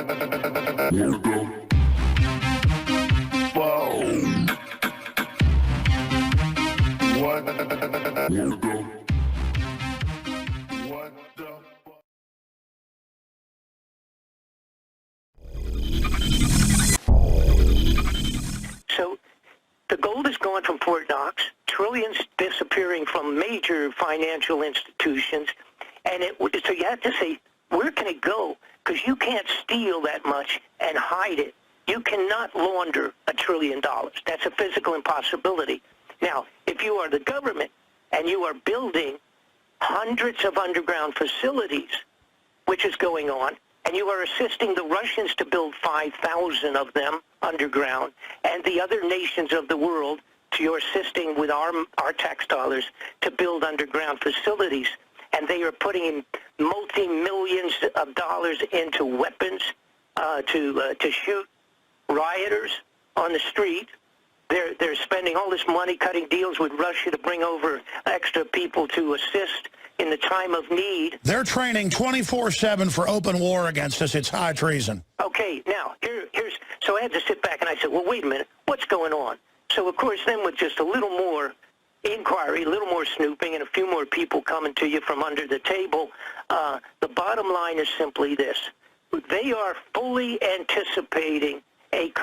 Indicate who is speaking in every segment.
Speaker 1: Wanna go? Wow. What? Wanna go? What the fuck?
Speaker 2: So the gold is gone from Fort Knox, trillions disappearing from major financial institutions, and so you have to say, where can it go? Because you can't steal that much and hide it. You cannot launder $1 trillion. That's a physical impossibility. Now, if you are the government and you are building hundreds of underground facilities, which is going on, and you are assisting the Russians to build 5,000 of them underground, and the other nations of the world, you're assisting with our tax dollars to build underground facilities, and they are putting in multi-millions of dollars into weapons to shoot rioters on the street. They're spending all this money cutting deals with Russia to bring over extra people to assist in the time of need.
Speaker 3: They're training 24/7 for open war against us. It's high treason.
Speaker 2: Okay, now, so I had to sit back and I said, well, wait a minute, what's going on? So, of course, then with just a little more inquiry, a little more snooping, and a few more people coming to you from under the table, the bottom line is simply this. They are fully anticipating a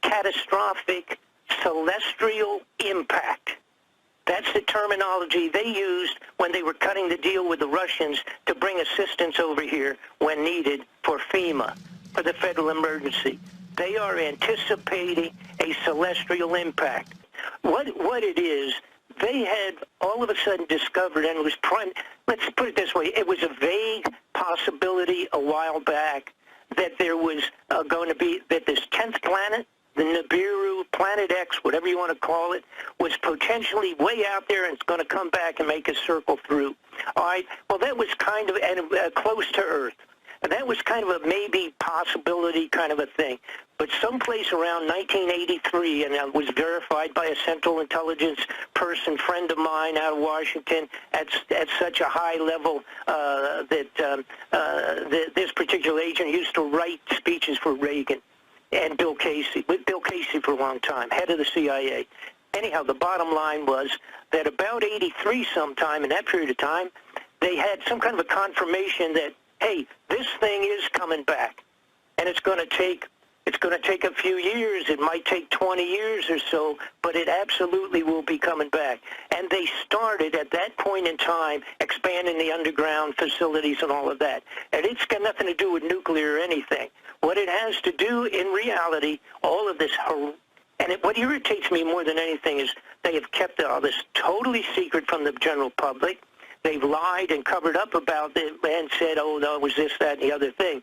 Speaker 2: catastrophic celestial impact. That's the terminology they used when they were cutting the deal with the Russians to bring assistance over here when needed for FEMA, for the federal emergency. They are anticipating a celestial impact. What it is, they had all of a sudden discovered, and it was let's put it this way, it was a vague possibility a while back that there was going to be, that this 10th planet, the Nibiru, Planet X, whatever you want to call it, was potentially way out there and it's going to come back and make a circle through. All right, well, that was kind of close to Earth. And that was kind of a maybe possibility kind of a thing. But someplace around 1983, and that was verified by a Central Intelligence person, friend of mine out of Washington, at such a high level that this particular agent used to write speeches for Reagan and Bill Casey, with Bill Casey for a long time, head of the CIA. Anyhow, the bottom line was that about 83 sometime in that period of time, they had some kind of a confirmation that, hey, this thing is coming back, and it's going to take a few years. It might take 20 years or so, but it absolutely will be coming back. And they started at that point in time expanding the underground facilities and all of that. And it's got nothing to do with nuclear or anything. What it has to do in reality, all of this, what irritates me more than anything is they have kept all this totally secret from the general public. They've lied and covered up about it and said, oh, no, it was this, that, and the other thing.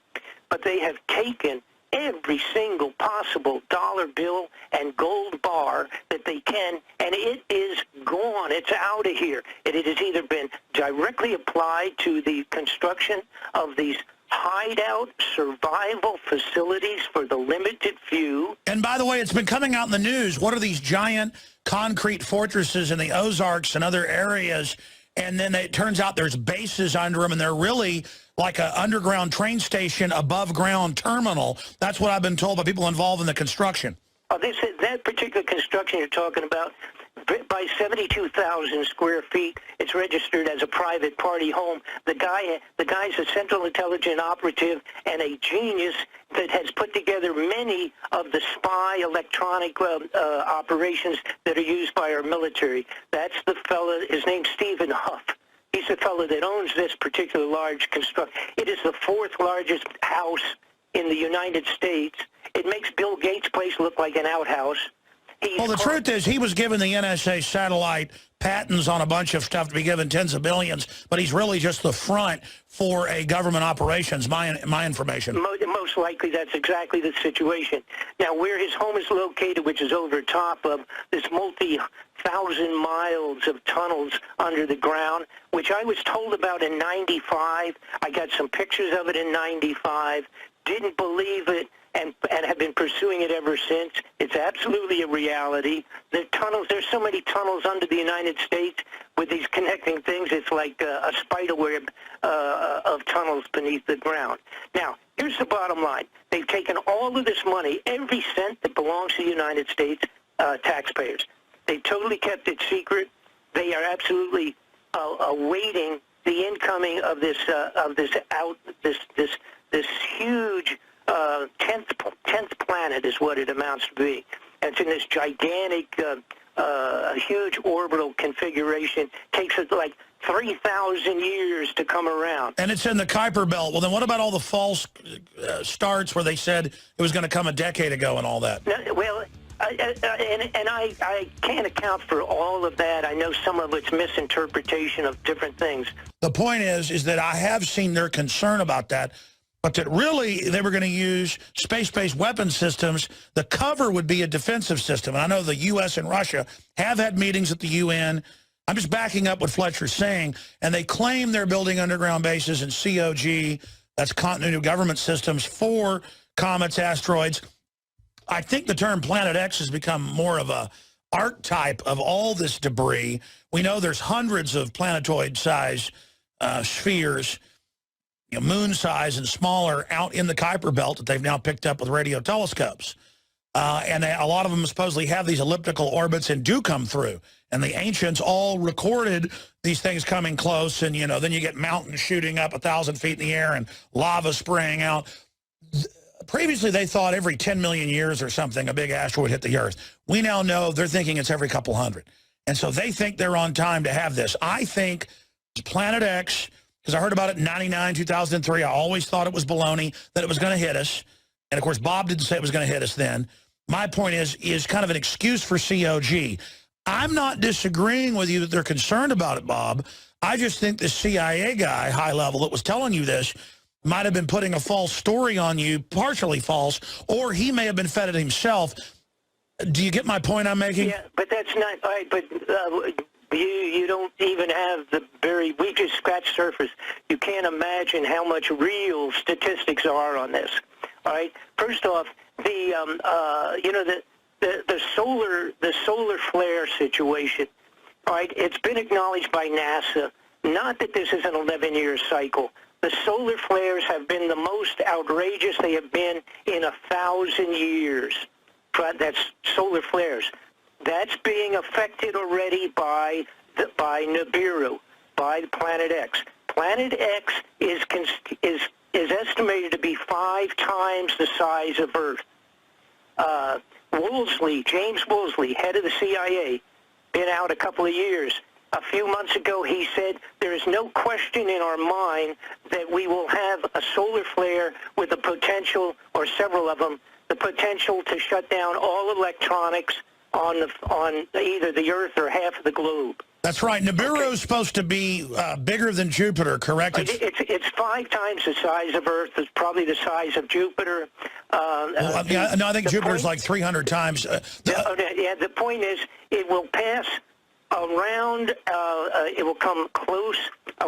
Speaker 2: But they have taken every single possible dollar bill and gold bar that they can, and it is gone. It's out of here. It has either been directly applied to the construction of these hideout survival facilities for the limited few.
Speaker 3: And by the way, it's been coming out in the news. What are these giant concrete fortresses in the Ozarks and other areas? And then it turns out there's bases under them, and they're really like an underground train station, above ground terminal. That's what I've been told by people involved in the construction.
Speaker 2: Oh, that particular construction you're talking about, by 72,000 square feet, it's registered as a private party home. The guy's a Central Intelligence operative and a genius that has put together many of the spy electronic operations that are used by our military. That's the fella, his name's Stephen Huff. He's the fellow that owns this particular large construction. It is the 4th largest house in the United States. It makes Bill Gates' place look like an outhouse.
Speaker 3: Well, the truth is he was given the NSA satellite patents on a bunch of stuff to be given tens of billions, but he's really just the front for a government operations, my information.
Speaker 2: Most likely that's exactly the situation. Now, where his home is located, which is over top of this multi-thousand miles of tunnels under the ground, which I was told about in 95. I got some pictures of it in 95. Didn't believe it. And have been pursuing it ever since. It's absolutely a reality. The tunnels, there's so many tunnels under the United States. with these connecting things. It's like a spider web of tunnels beneath the ground. Now, here's the bottom line. They've taken all of this money, every cent that belongs to the United States taxpayers. They totally kept it secret. They are absolutely awaiting the incoming of this huge 10th planet is what it amounts to be. And it's in this gigantic, huge orbital configuration. Takes it like 3,000 years to come around.
Speaker 3: And it's in the Kuiper Belt. Well, then what about all the false starts where they said it was going to come a decade ago and all that?
Speaker 2: No, well, I can't account for all of that. I know some of it's misinterpretation of different things.
Speaker 3: The point is that I have seen their concern about that, but that really they were going to use space-based weapon systems. The cover would be a defensive system. And I know the U.S. and Russia have had meetings at the UN. I'm just backing up what Fletcher's saying. And they claim they're building underground bases in COG, that's continuity of government systems, for comets, asteroids. I think the term Planet X has become more of a archetype of all this debris. We know there's hundreds of planetoid-sized spheres, moon size and smaller, out in the Kuiper Belt that they've now picked up with radio telescopes. And a lot of them supposedly have these elliptical orbits and do come through. And the ancients all recorded these things coming close, and, then you get mountains shooting up 1,000 feet in the air and lava spraying out. Previously, they thought every 10 million years or something, a big asteroid hit the Earth. We now know they're thinking it's every couple hundred. And so they think they're on time to have this. I think Planet X, because I heard about it in 99, 2003. I always thought it was baloney, that it was going to hit us. And, of course, Bob didn't say it was going to hit us then. My point is kind of an excuse for COG. I'm not disagreeing with you that they're concerned about it, Bob. I just think the CIA guy, high level, that was telling you this might have been putting a false story on you, partially false, or he may have been fed it himself. Do you get my point I'm making?
Speaker 2: Yeah, but that's not all right. But you don't even have we just scratched surface. You can't imagine how much real statistics are on this. All right. First off, the solar flare situation. All right, it's been acknowledged by NASA. Not that this is an 11-year cycle. The solar flares have been the most outrageous they have been in 1,000 years. That's solar flares. That's being affected already by Nibiru, by Planet X. Planet X is estimated to be 5 times the size of Earth. James Woolsey, head of the CIA, been out a couple of years. A few months ago, he said, there is no question in our mind that we will have a solar flare with the potential, or several of them, the potential to shut down all electronics on either the Earth or half of the globe.
Speaker 3: That's right. Nibiru is supposed to be bigger than Jupiter, correct?
Speaker 2: It's 5 times the size of Earth. It's probably the size of Jupiter.
Speaker 3: I think Jupiter's like 300 times.
Speaker 2: The point is, it will pass around, it will come close,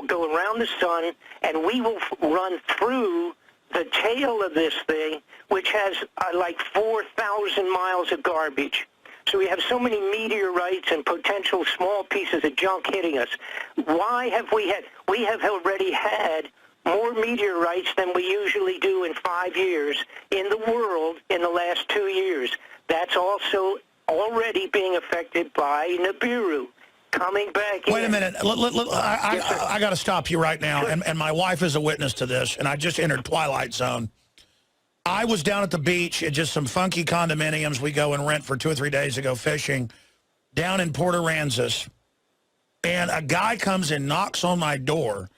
Speaker 2: go around the sun, and we will run through the tail of this thing, which has like 4,000 miles of garbage. So we have so many meteorites and potential small pieces of junk hitting us. Why have we have already had more meteorites than we usually do in 5 years in the world in the last 2 years. That's also already being affected by Nibiru coming back in.
Speaker 3: Wait a minute. I got to stop you right now, and my wife is a witness to this, and I just entered Twilight Zone. I was down at the beach at just some funky condominiums we go and rent for 2 or 3 days to go fishing down in Port Aransas, and a guy comes and knocks on my door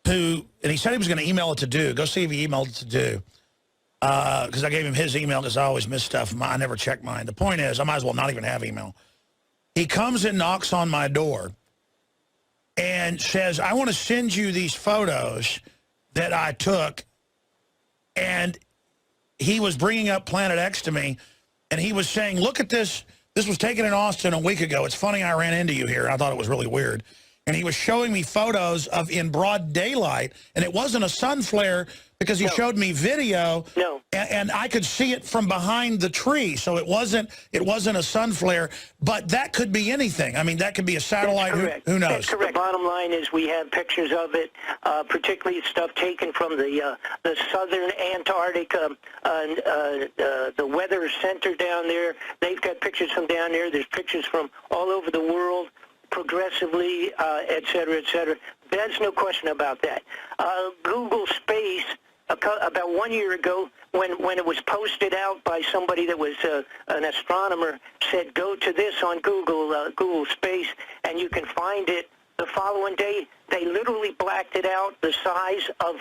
Speaker 3: and he said he was going to email it to Do. Go see if he emailed it to Do. Because I gave him his email because I always miss stuff. I never check mine. The point is, I might as well not even have email. He comes and knocks on my door and says, I want to send you these photos that I took. And he was bringing up Planet X to me, and he was saying, look at this. This was taken in Austin a week ago. It's funny I ran into you here. I thought it was really weird. and he was showing me photos of in broad daylight, and it wasn't a sun flare because he showed me video, and I could see it from behind the tree, so it wasn't a sun flare, but that could be anything. I mean, that could be a satellite. Who knows?
Speaker 2: That's correct. The bottom line is we have pictures of it, particularly stuff taken from the southern Antarctic, the weather center down there. They've got pictures from down there. There's pictures from all over the world, progressively, et cetera, et cetera. There's no question about that. Google Space, about 1 year ago, when it was posted out by somebody that was an astronomer, said go to this on Google Space, and you can find it. The following day, they literally blacked it out the size of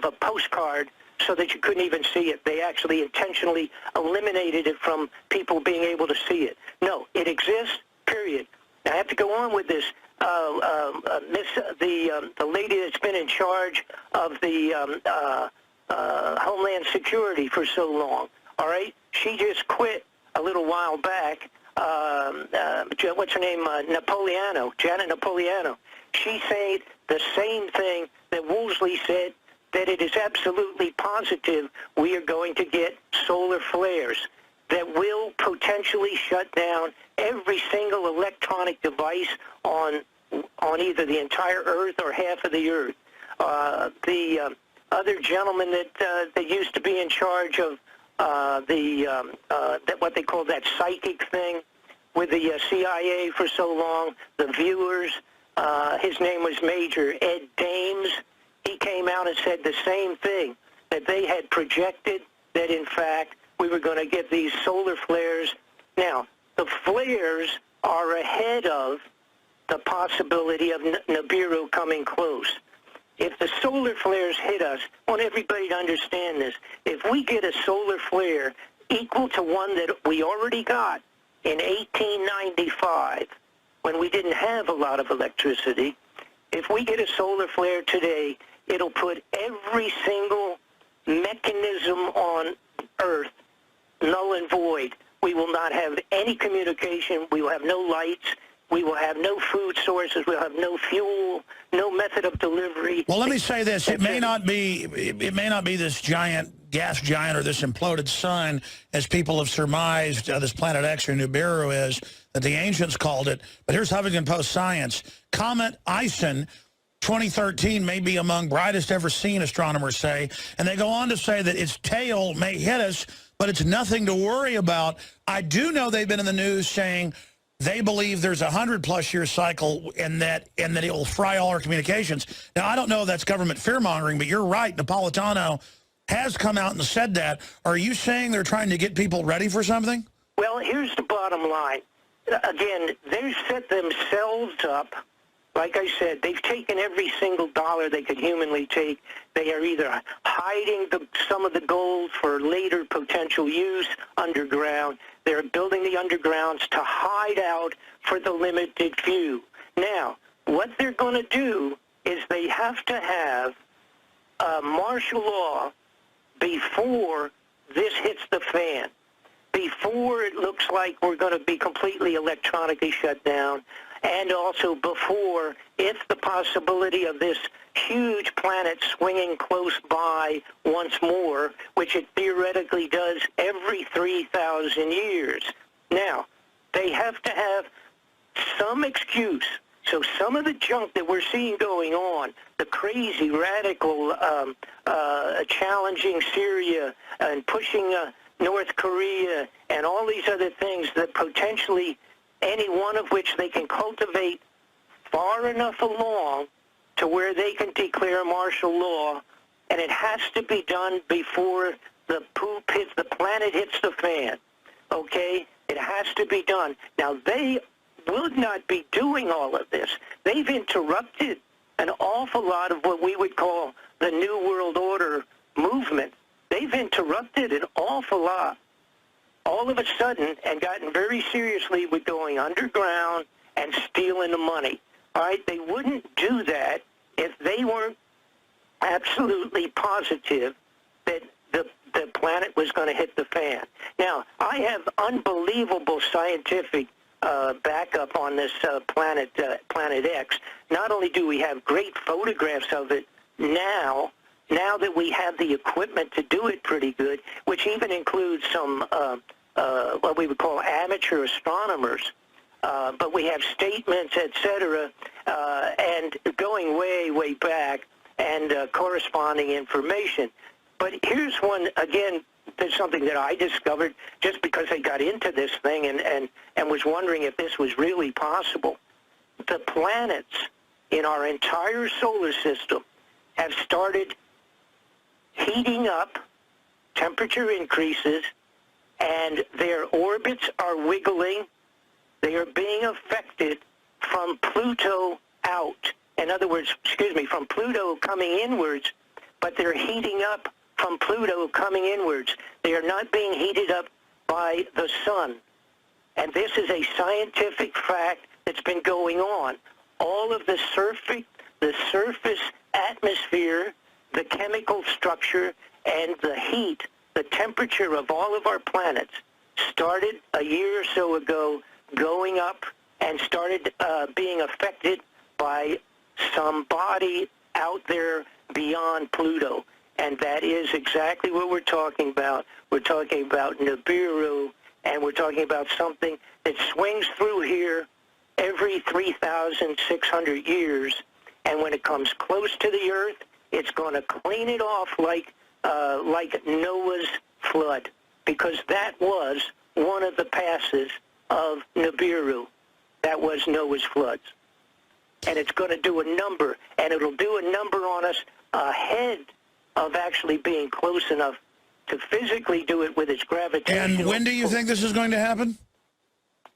Speaker 2: a postcard so that you couldn't even see it. They actually intentionally eliminated it from people being able to see it. No, it exists, period. I have to go on with this. The lady that's been in charge of the Homeland Security for so long, all right? She just quit a little while back. What's her name? Janet Napolitano. She said the same thing that Woolsey said, that it is absolutely positive we are going to get solar flares that will potentially shut down every single electronic device on either the entire Earth or half of the Earth. The other gentleman that used to be in charge of what they call that psychic thing with the CIA for so long, the viewers, his name was Major Ed Dames. He came out and said the same thing, that they had projected that, in fact, we were going to get these solar flares. Now, the flares are ahead of the possibility of Nibiru coming close. If the solar flares hit us, I want everybody to understand this. If we get a solar flare equal to one that we already got in 1895, when we didn't have a lot of electricity, if we get a solar flare today, it'll put every single mechanism on Earth null and void. We will not have any communication. We will have no lights. We will have no food sources. We'll have no fuel, no method of delivery.
Speaker 3: Well, let me say this: it may not be this giant gas giant or this imploded sun, as people have surmised this Planet X or Nibiru is, that the ancients called it. But here's Huffington Post Science: Comet Ison 2013 may be among brightest ever seen, astronomers say, and they go on to say that its tail may hit us, but it's nothing to worry about. I do know they've been in the news saying they believe there's a 100+ year cycle and that it will fry all our communications. Now, I don't know if that's government fear-mongering, but you're right. Napolitano has come out and said that. Are you saying they're trying to get people ready for something?
Speaker 2: Well, here's the bottom line. Again, they've set themselves up. Like I said, they've taken every single dollar they could humanly take. They are either hiding some of the gold for later potential use underground. They're building the undergrounds to hide out for the limited few. Now, what they're going to do is they have to have martial law before this hits the fan, before it looks like we're going to be completely electronically shut down, and also before, if the possibility of this huge planet swinging close by once more, which it theoretically does every 3,000 years. Now, they have to have some excuse. So some of the junk that we're seeing going on, the crazy, radical, challenging Syria and pushing North Korea and all these other things that potentially, any one of which they can cultivate far enough along to where they can declare martial law, and it has to be done before the planet hits the fan, okay? It has to be done. Now, they would not be doing all of this. They've interrupted an awful lot of what we would call the New World Order movement. They've interrupted an awful lot, all of a sudden, and gotten very seriously with going underground and stealing the money. All right, they wouldn't do that if they weren't absolutely positive that the planet was going to hit the fan. Now, I have unbelievable scientific backup on this planet X. Not only do we have great photographs of it now that we have the equipment to do it pretty good, which even includes some what we would call amateur astronomers, but we have statements, etc., and going way, way back, and corresponding information. But here's one, again, there's something that I discovered just because I got into this thing and was wondering if this was really possible. The planets in our entire solar system have started heating up, temperature increases, and their orbits are wiggling. They are being affected from Pluto out. In other words, from Pluto coming inwards, but they're heating up from Pluto coming inwards. They are not being heated up by the sun. And this is a scientific fact that's been going on. All of the surface atmosphere, the chemical structure, and the heat, the temperature of all of our planets started a year or so ago going up and started being affected by some body out there beyond Pluto. And that is exactly what we're talking about. We're talking about Nibiru, and we're talking about something that swings through here every 3,600 years. And when it comes close to the Earth, it's going to clean it off like Noah's flood, because that was one of the passes of Nibiru. That was Noah's floods. And it's going to do a number, and it'll do a number on us ahead of actually being close enough to physically do it with its gravitational.
Speaker 3: And when do you think this is going to happen?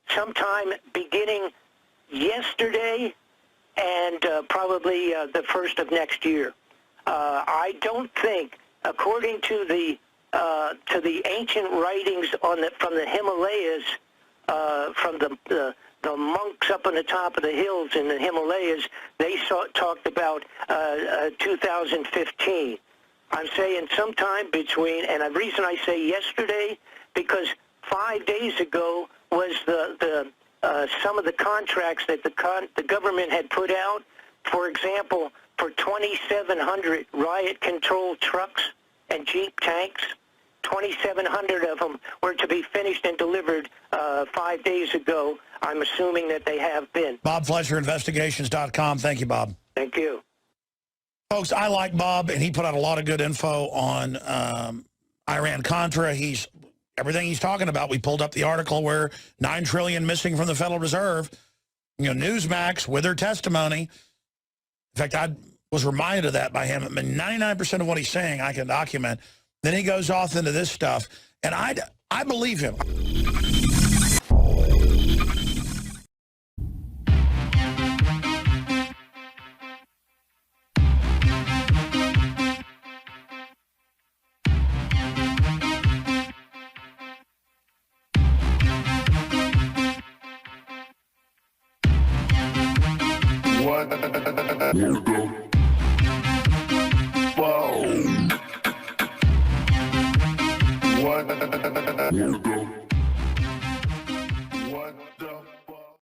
Speaker 2: Sometime beginning yesterday and probably the first of next year. I don't think, according to the ancient writings from the Himalayas, from the monks up on the top of the hills in the Himalayas, they talked about 2015. I'm saying sometime between, and the reason I say yesterday, because 5 days ago was some of the contracts that the government had put out. For example, for 2,700 riot-controlled trucks and Jeep tanks, 2,700 of them were to be finished and delivered 5 days ago. I'm assuming that they have been.
Speaker 3: Bob Fletcher, investigations.com. Thank you, Bob.
Speaker 2: Thank you.
Speaker 3: Folks, I like Bob, and he put out a lot of good info on Iran-Contra. Everything he's talking about, we pulled up the article where $9 trillion missing from the Federal Reserve. You know, Newsmax with their testimony. In fact, I was reminded of that by him. I mean, 99% of what he's saying I can document. Then he goes off into this stuff, and I believe him.
Speaker 1: What? Whoa. What?